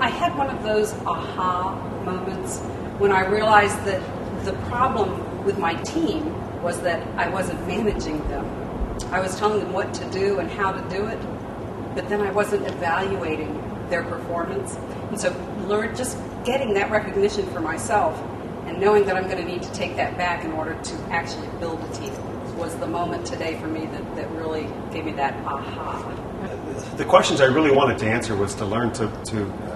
I had one of those aha moments when I realized that the problem with my team was that I wasn't managing them. I was telling them what to do and how to do it, but then I wasn't evaluating their performance. And so just getting that recognition for myself and knowing that I'm going to need to take that back in order to actually build a team was the moment today for me that really gave me that aha. The questions I really wanted to answer was to learn to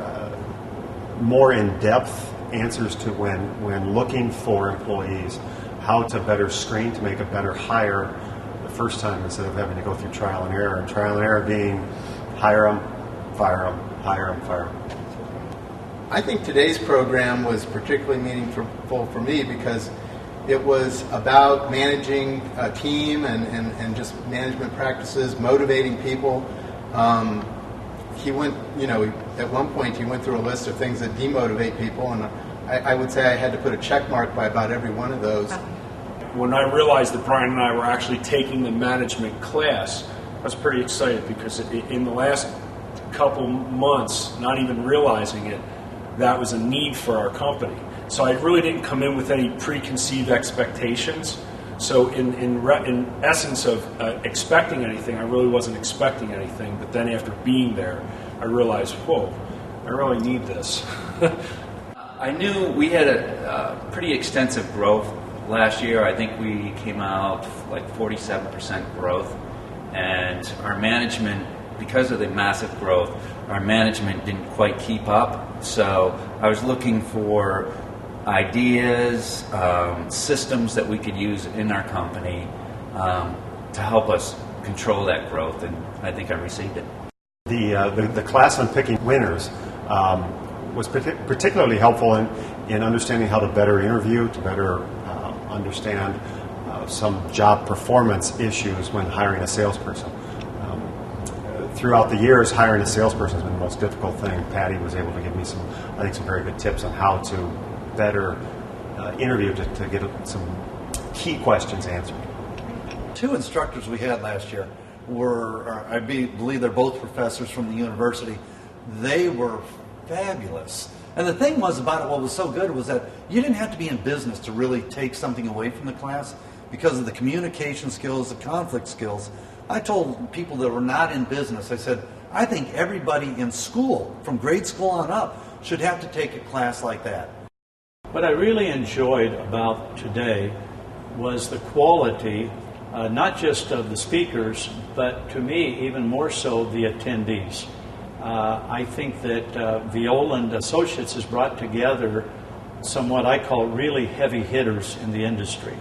more in-depth answers to when looking for employees, how to better screen to make a better hire the first time instead of having to go through trial and error. And trial and error being hire them, fire them, hire them, fire them. I think today's program was particularly meaningful for me because it was about managing a team and just management practices, motivating people. He went, at one point he went through a list of things that demotivate people, and I would say I had to put a check mark by about every one of those. When I realized that Brian and I were actually taking the management class, I was pretty excited because in the last couple months, not even realizing it, that was a need for our company. So I really didn't come in with any preconceived expectations. So in essence of expecting anything, I really wasn't expecting anything. But then after being there, I realized, whoa, I really need this. I knew we had a pretty extensive growth last year. I think we came out like 47% growth. And our management, because of the massive growth, our management didn't quite keep up. So I was looking for ideas, systems that we could use in our company to help us control that growth, and I think I received it. The class on picking winners was particularly helpful in understanding how to better interview, to better understand some job performance issues when hiring a salesperson. Throughout the years, hiring a salesperson has been the most difficult thing. Patty was able to give me some very good tips on how to better interview to get some key questions answered. Two instructors we had last year I believe they're both professors from the university. They were fabulous. And the thing was about it, what was so good was that you didn't have to be in business to really take something away from the class because of the communication skills, the conflict skills. I told people that were not in business, I said, I think everybody in school, from grade school on up, should have to take a class like that. What I really enjoyed about today was the quality, not just of the speakers, but to me, even more so, the attendees. I think that Violand Associates has brought together some what I call really heavy hitters in the industry.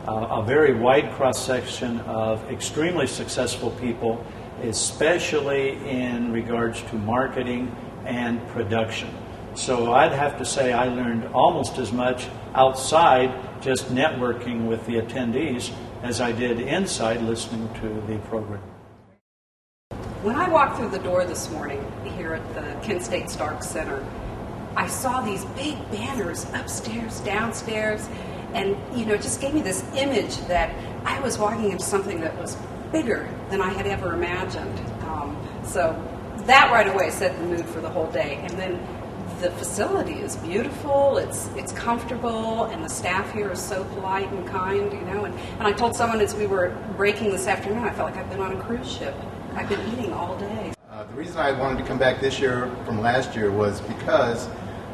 A very wide cross-section of extremely successful people, especially in regards to marketing and production. So I'd have to say I learned almost as much outside just networking with the attendees as I did inside listening to the program. When I walked through the door this morning here at the Kent State Stark Center, I saw these big banners upstairs, downstairs, and it just gave me this image that I was walking into something that was bigger than I had ever imagined. So that right away set the mood for the whole day. And then the facility is beautiful, it's comfortable, and the staff here is so polite and kind, And I told someone as we were breaking this afternoon, I felt like I've been on a cruise ship. I've been eating all day. The reason I wanted to come back this year from last year was because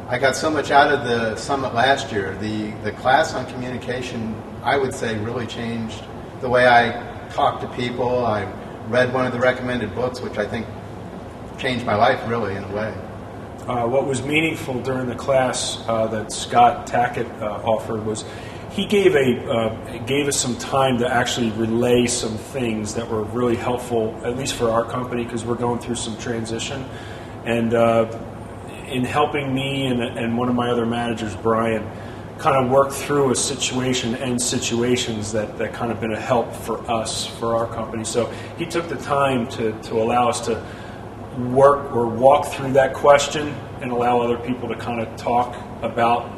I got so much out of the summit last year. The class on communication, I would say, really changed the way I talk to people. I read one of the recommended books, which I think changed my life, really, in a way. What was meaningful during the class that Scott Tackett offered was he gave us some time to actually relay some things that were really helpful, at least for our company, because we're going through some transition. And in helping me and one of my other managers, Brian, kind of work through a situation and situations that kind of been a help for us, for our company. So he took the time to allow us to work or walk through that question and allow other people to kind of talk about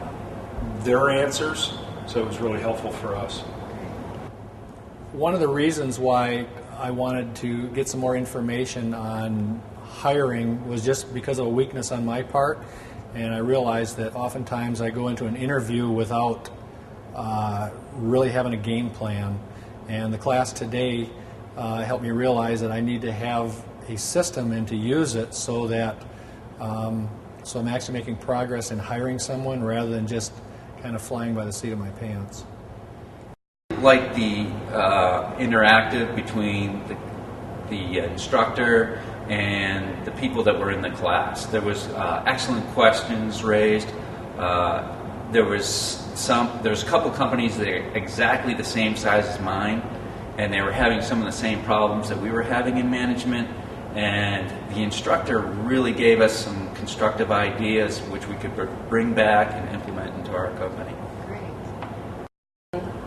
their answers. So it was really helpful for us. One of the reasons why I wanted to get some more information on hiring was just because of a weakness on my part, and I realized that oftentimes I go into an interview without really having a game plan. And the class today helped me realize that I need to have a system and to use it so that so I'm actually making progress in hiring someone rather than just kind of flying by the seat of my pants. Like the interactive between the instructor and the people that were in the class. There was excellent questions raised. There was a couple companies that are exactly the same size as mine, and they were having some of the same problems that we were having in management. And the instructor really gave us some constructive ideas which we could bring back and implement into our company.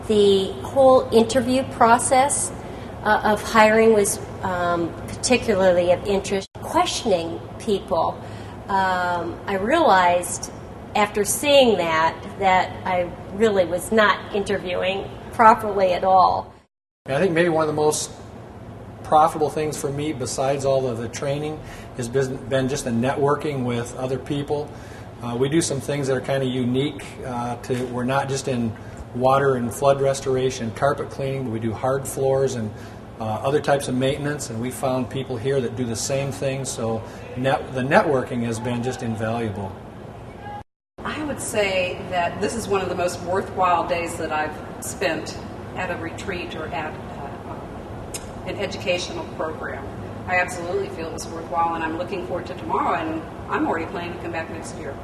The whole interview process of hiring was particularly of interest. Questioning people, I realized after seeing that I really was not interviewing properly at all. I think maybe one of the most profitable things for me, besides all of the training, has been just the networking with other people. We do some things that are kind of unique. We're not just in water and flood restoration, carpet cleaning, but we do hard floors and other types of maintenance, and we found people here that do the same thing, so the networking has been just invaluable. I would say that this is one of the most worthwhile days that I've spent at a retreat or at an educational program. I absolutely feel it was worthwhile, and I'm looking forward to tomorrow, and I'm already planning to come back next year.